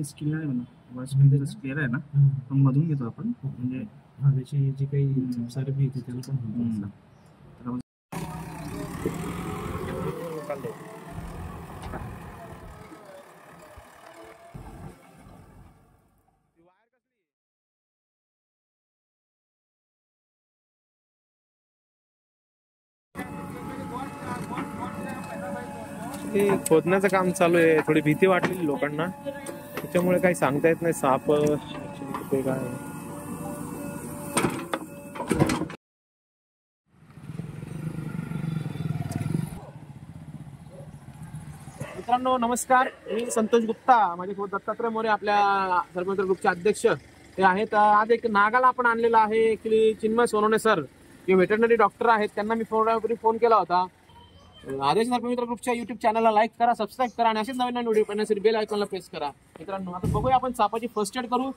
Skill नाही म्हणा, voice म्हणजे क्लिअर आहे ना, पण मधून घेतो आपण म्हणजे त्याची जी काही सारखी होती त्याला पण खोदण्याचं काम चालू आहे. थोडी भीती वाटलेली लोकांना, त्याच्यामुळे काही सांगता येत नाही साप ते काय. मित्रांनो नमस्कार, मी संतोष गुप्ता, माझ्यासोबत दत्तात्रय मोरे आपल्या सर्पमित्र ग्रुपचे अध्यक्ष ते आहेत. आज एक नागाला आपण आणलेला आहे. ऍक्च्युली चिन्मय सोनवणे सर जे व्हेटरनरी डॉक्टर आहेत, त्यांना मी फोन केला होता. आदेश सर्पमित्र ग्रुपच्या युट्यूब चॅनलला लाईक करा, सबस्क्राईब करा आणि असेच नवीन नवीन व्हिडिओ पाहण्यासाठी बेल आयकॉनला प्रेस करा. मित्रांनो आता बघूया आपण सापाची फर्स्ट एड करू.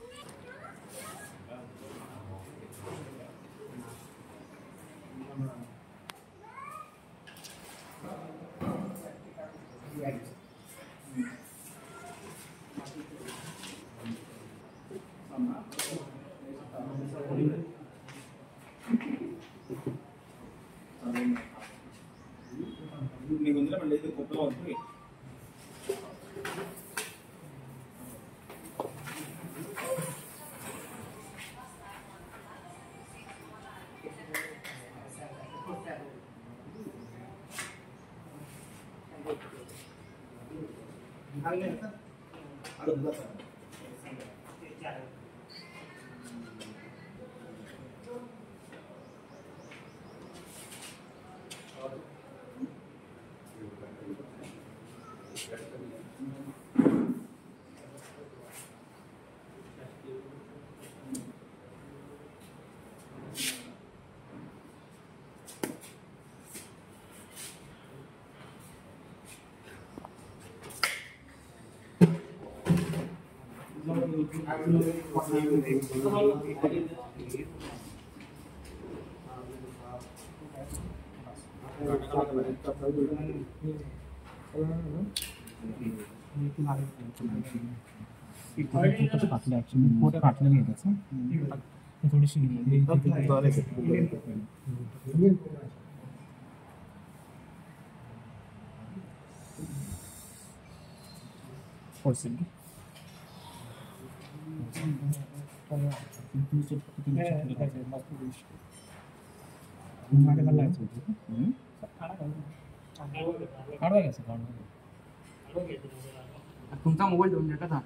तुमचा मोबाईल देऊन द्या का?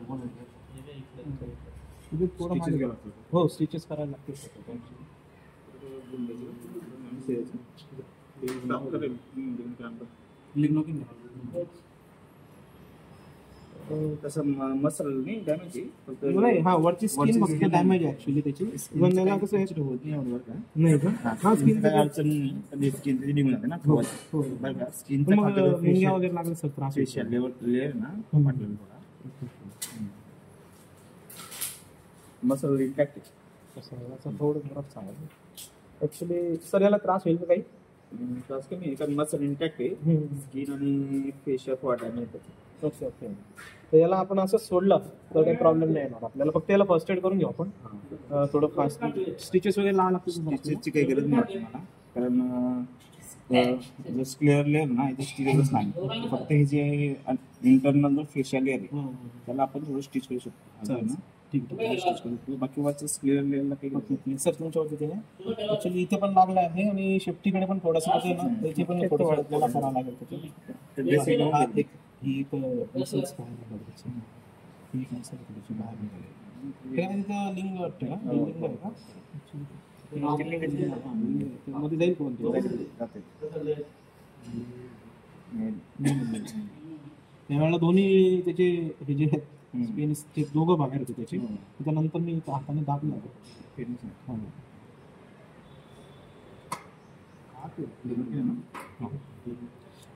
हो स्टिचेस करायला लागते. तसं मसल नाही डॅमेज आहे नाही. हा वरची स्किन फक्त डॅमेज आहे ऍक्च्युली त्याची. बनण्याला कसं होत नाही का? हा स्किन काय अडचण नाही, स्किन निघून जाते ना. बरं का, स्किन मुंग्या वगैरे लागेल सर त्रास. फेशियल लेअर ना फाटलेला थोडा. मसल इंटॅक्ट आहे. थोडं बरंच सांगायचं ऍक्च्युली सर. याला त्रास होईल का काही? त्रास कमी आहे कारण मसल इंटॅक्ट आहे. स्किन आणि फेशियल थोडा डॅमेज आहे. Okay okay. तर याला आपण असं सोडलं तर काही प्रॉब्लेम नाही येणार आपल्याला. फक्त याला फर्स्ट एड करून घेऊ आपण. थोडं फास्ट स्टिचेस वगैरे लावा लागतील. स्टिचेसची काही गरज नाही वाटत मला, कारण जो स्क्लेअर लेअर ना याची स्टिचेसच नाही. फक्त हे जे इंटरनल जो फेशियल लेअर आहे त्याला आपण थोडं स्टिच करू शकतो. ठीक आहे स्टिच करू. बाकी वरचं स्क्लेअर लेअरला काही सर तुमच्यावरती ते ॲक्च्युली इथे पण लागलं आहे आणि शेफ्टीकडे पण थोडंसं ना त्याची पण थोडंसं आपल्याला करावं लागेल. त्याची ही मसल्स काय ही मसल थोडीशी बाहेर निघाली. तिथं लिंग वाटतं का? लिंग आहे का? मध्ये जाईल कोणते त्यावेळेला दोन्ही त्याचे हे जे स्पेनिस ते दोघं बाहेर होते त्याचे. त्याच्यानंतर मी हाताने दाबलं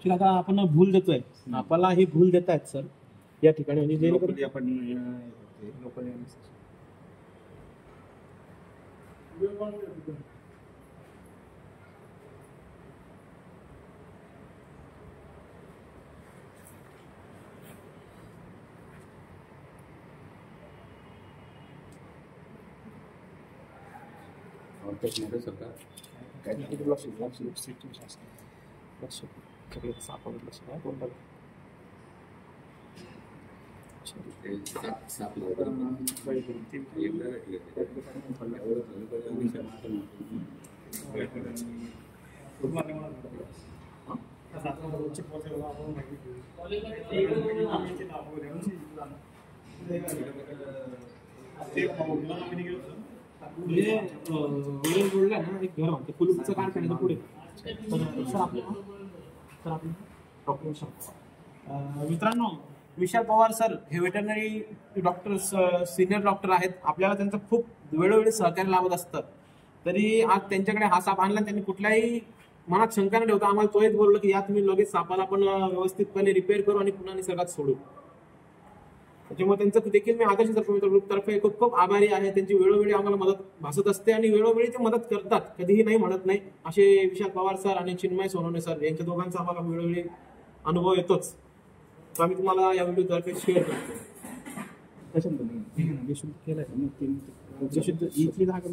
आता आपण भूल देतोय. आपल्याला ही भूल देत आहेत सर या ठिकाणी. म्हणजे जेणेकरून आपण लोकल काहीतरी लक्ष सापडत लक्ष नाही कोणता बोलला ना एक घर म्हणते कुलूपचं कारखान्याचं पुढे सर आपलं डॉक्टर मित्रांनो विशाल पवार सर हे वेटरनरी डॉक्टर सिनियर डॉक्टर आहेत. आपल्याला त्यांचं खूप वेळोवेळी सहकार्य लाभत असतं. तरी आज त्यांच्याकडे हा साप आणला. त्यांनी कुठल्याही मनात शंका न ठेवता आम्हाला तोच बोललो की या तुम्ही लगेच सापाला आपण व्यवस्थितपणे रिपेअर करू आणि पुन्हा निसर्गात सोडू. त्याच्यामुळे त्यांचं देखील मी आदर्श सर्पमित्र ग्रुप तर्फे खूप खूप आभारी आहे. त्यांची वेळोवेळी आम्हाला मदत भासत असते आणि वेळोवेळी ते मदत करतात, कधीही नाही म्हणत नाही. असे विशाल पवार सर आणि चिन्मय सोनवणे सर यांच्या दोघांचा आम्हाला वेळोवेळी अनुभव येतोच. तो आम्ही तुम्हाला या व्हिडिओ तर्फे शेअर करतो. बेशुद्ध केलाय बेशुद्ध इथली जागा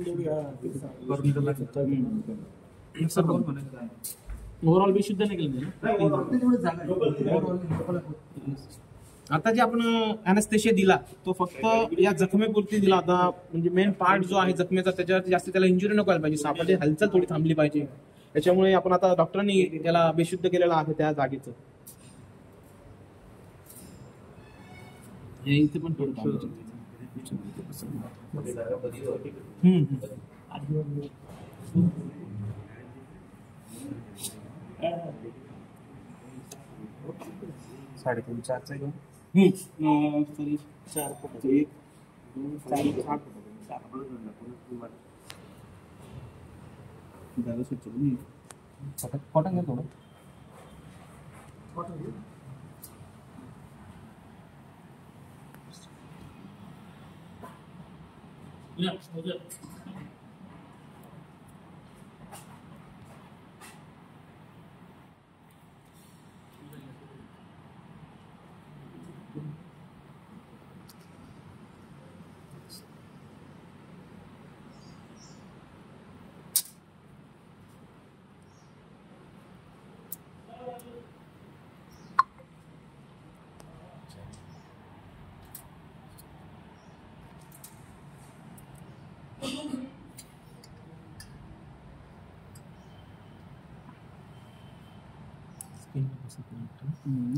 ओव्हरऑल बेशुद्ध नाही केलं. आता जे आपण अॅनेस्थेशिया दिला तो फक्त या जखमेपुरती दिला होता. म्हणजे मेन पार्ट जो आहे जखमेचा त्याच्यावरती जास्त त्याला इंजुरी नको व्हायला पाहिजे. सापाची हालचाल थोडी थांबली पाहिजे. त्याच्यामुळे आपण आता डॉक्टरांनी त्याला बेशुद्ध केलेला आहे त्या जागेचं. इथे पण थोडं साडेतीन चारचा घेऊन तरी 4 फुट 1 2 4 8 जागा स्वच्छ कॉटन घ्या थोडं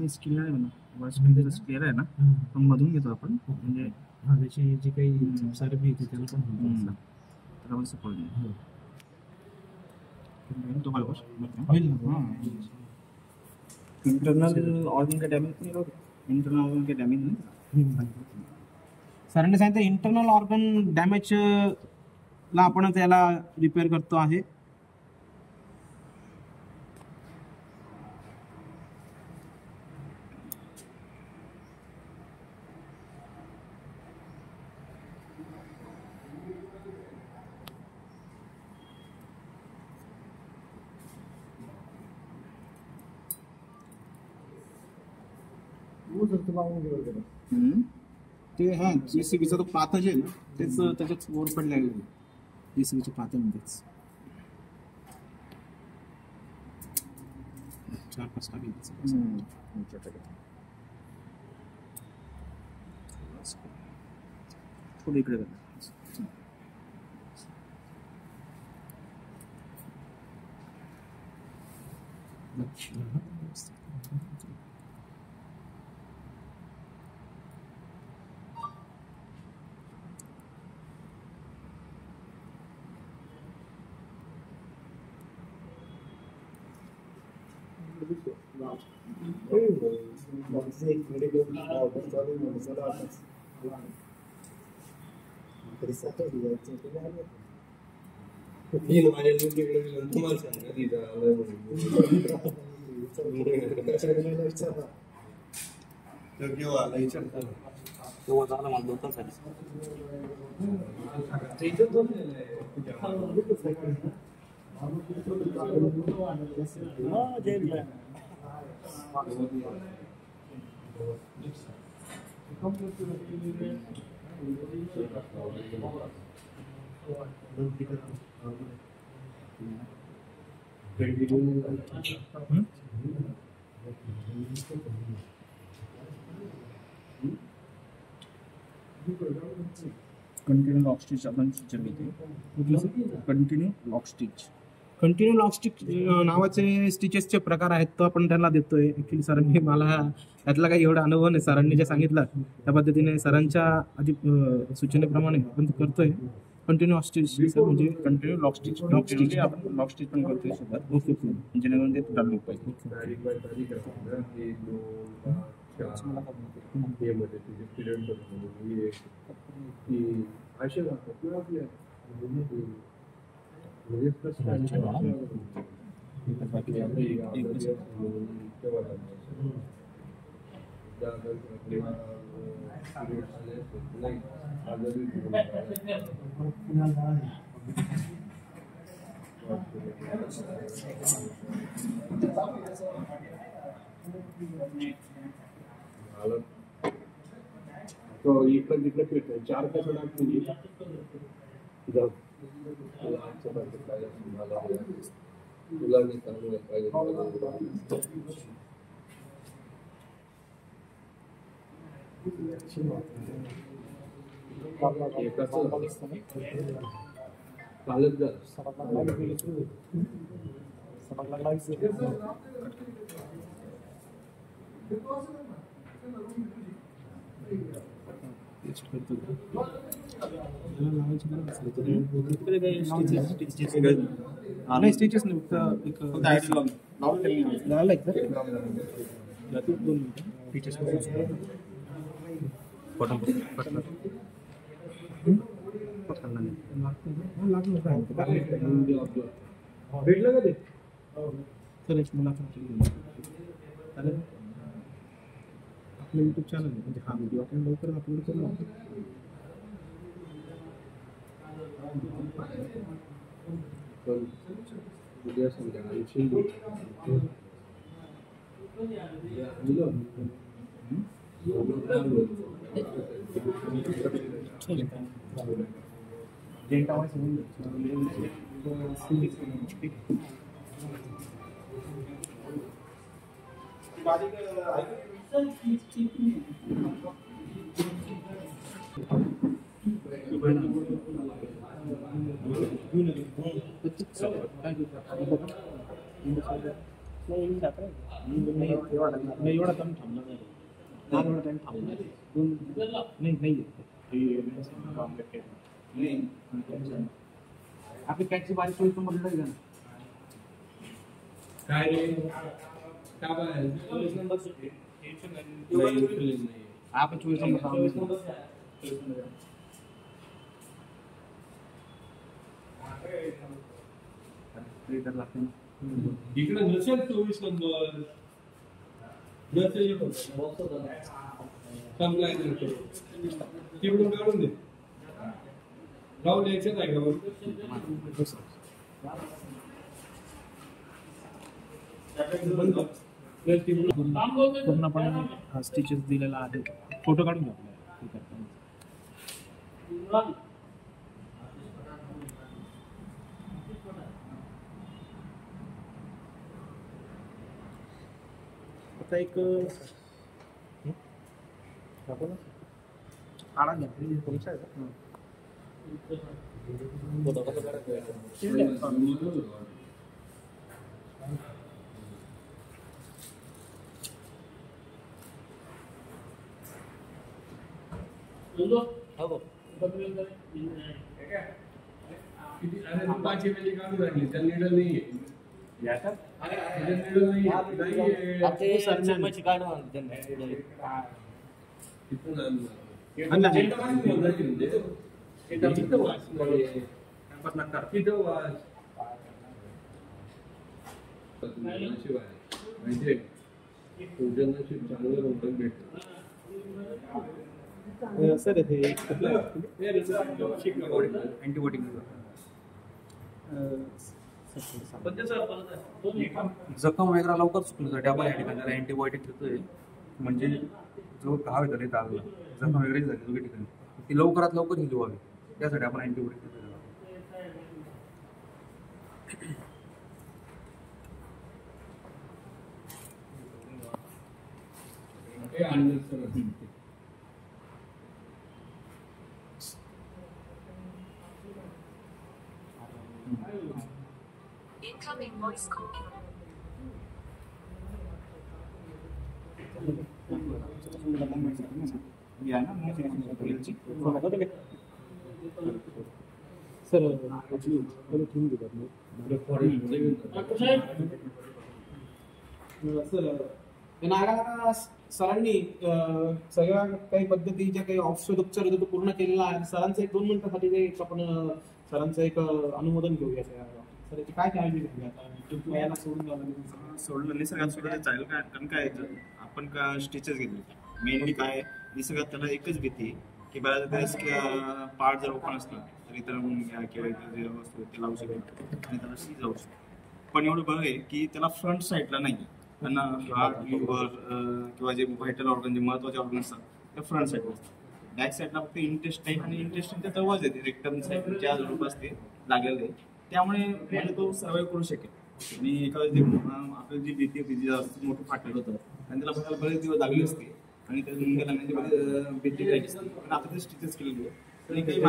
स्किल आहे ना क्लिअर आहे ना पण मधून घेतो आपण म्हणजे त्याची जी काही सारपी येते त्याला पण त्याला सपोर्ट इंटरनल ऑर्गन का डॅमेज नाही होत. इंटरनल ऑर्गन का डॅमेज नाही. सरांनी सांगितलं इंटरनल ऑर्गन डॅमेज ला आपण त्याला रिपेअर करतो आहे. ते हा जेसीबीचा तो पाथ आहे ना तेच त्याच्यात वर पडले जेसीबीच्या पात्यामध्येच 4-5 टाके थोडं इकडे कंटिन्यू लॉक स्टिच आपण फीचर घेते. Continue lock stitch. Continue lock stitch नावाचे स्टिचेसचे प्रकार आहेत तो आपण त्यांना देतोय. ॲक्च्युली सरांनी मला त्यातला काही एवढा अनुभव नाही. सरांनी जे सांगितलं त्या पद्धतीने सरांच्या आधी सूचनेप्रमाणे आपण ते करतोय. कंटिन्यू स्टिच म्हणजे कंटिन्यू लॉक स्टिच. आपण लॉक स्टिच पण करतोय सोबत. Okay okay. जेणेकरून ते तुटायला नको पाहिजे. तो इकडे तिकडे फिरतो 4 तास लागतील. जाऊ तुला मी चांगलं पाहिजे. चालत जा. नाही स्टिचेस नाही भेटलं का ते? मला चालेल. आपलं यूट्यूब चॅनल आहे म्हणजे हा व्हिडिओ आपण लवकरच अपलोड करू. उद्या संध्याकाळी एवढा टाइम थांबला नाही. आपली कॅटची बारी 24 नंबर जाईल ना काय रे का बाय 24 नंबर नाही. आपण 24 नंबर इकडे नसेल 24 नंबर नसेल संपलाय तिकडून काढून दे. राहून द्यायचं नाही का पूर्णपणे स्टिचेस दिलेला आहे. फोटो काढून घ्या आता एक आडा घ्या. तुमचा आहे का? अरे तू 5 एमएल काढून राहिली त्या निडल नाहीये. निडल नाहीये. सर हे अँटीबायोटिक जखम वगैरे लवकर सुकण्यासाठी आपण या ठिकाणी अँटीबायोटिक देतोय. म्हणजे जो घाव आहे त्याला लागला जखम वगैरे झाली दोघी ठिकाणी ती लवकरात लवकर हिल व्हावी त्यासाठी आपण अँटीबायोटिक देतोय. हे आणलं सगळं. Incoming voice call. या ना मोबाईलची सर सर नागाला सरांनी सगळ्या काही पद्धतीच्या काही औषध उपचार होते तो पूर्ण केलेला आहे. सरांचं एक 2 मिनिटासाठी ते आपण सरांचं एक अनुमोदन घेऊया सर. याची काय काळजी घेऊया आता याला सोडून द्यावं लागेल. सोडलं निसर्गात सोडलं चालेल का, कारण काय आपण का स्टिचेस घेतले मेनली काय निसर्गात त्याला एकच भीती आहे की बऱ्याच वेळेस पार्ट जर ओपन असला तर इतर मुंग्या किंवा इतर जे वस्तू ते लावू शकेल आणि त्याला शी जाऊ शकतो. पण एवढं बरं आहे की त्याला फ्रंट साईडला नाही, त्यांना हार्ट लिव्हर किंवा जे व्हायटल ऑर्गन जे महत्वाचे ऑर्गन असतात ते फ्रंट साईडला असतात. बॅक साईडला फक्त इंटेस्टाईन आणि इंटेस्टाईनच्या जवळच येते रेक्टम साईडच्या जवळपास ते लागलेलं आहे. त्यामुळे म्हणजे तो सर्वाईव्ह करू शकेल. आणि एखादं जे आपली जी भीती होती जी जास्त मोठं फाटलं होतं आणि त्याला बघायला बरेच दिवस लागले असते आणि त्या मुंग्या लागण्याची बरेच भीती राहिली असते. पण आता ते स्टिचेस केलेली आहे आणि काही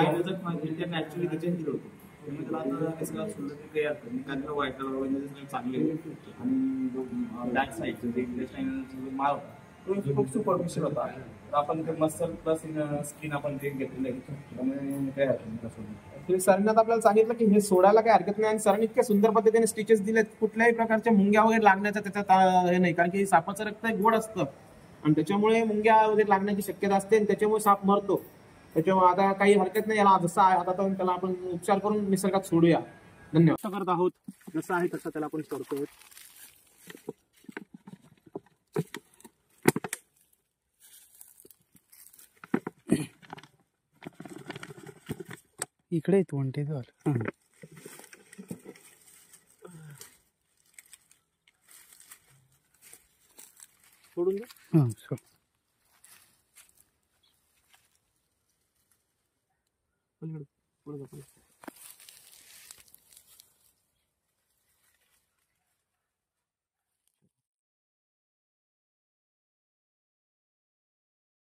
माहिती नॅचरली त्याचे हिल होतो. त्यामुळे त्याला आता निसर्गात सोडलं तरी काही हरकत नाही, कारण त्याला व्हायटल ऑर्गन चांगले आणि जो बॅक साईडचं जे इंटेस्टाईनचा जो माल होता तो खूप सुपरफिशियल होता. तर आपण ते मसल प्लस स्किन आपण ते घेतलेलं आहे, त्यामुळे काही हरकत नाही सोडलं. सरांनी आता आपल्याला सांगितलं की हे सोडायला काही हरकत नाही आणि सरांनी इतक्या सुंदर पद्धतीने स्टिचेस दिलेत, कुठल्याही प्रकारच्या मुंग्या वगैरे लागण्याचा त्याच्यात हे नाही, कारण की सापाचं रक्त गोड असतं आणि त्याच्यामुळे मुंग्या वगैरे लागण्याची शक्यता असते आणि त्याच्यामुळे साप मरतो. त्याच्यामुळे आता काही हरकत नाही, याला जसं आहे आता तर त्याला आपण उपचार करून निसर्गात सोडूया. धन्यवाद. करत आहोत जसं आहे तसं त्याला आपण सोडतोय. इकडे येतो म्हणते सोडून द्या. पलीकडे पुढे जा, पुढे.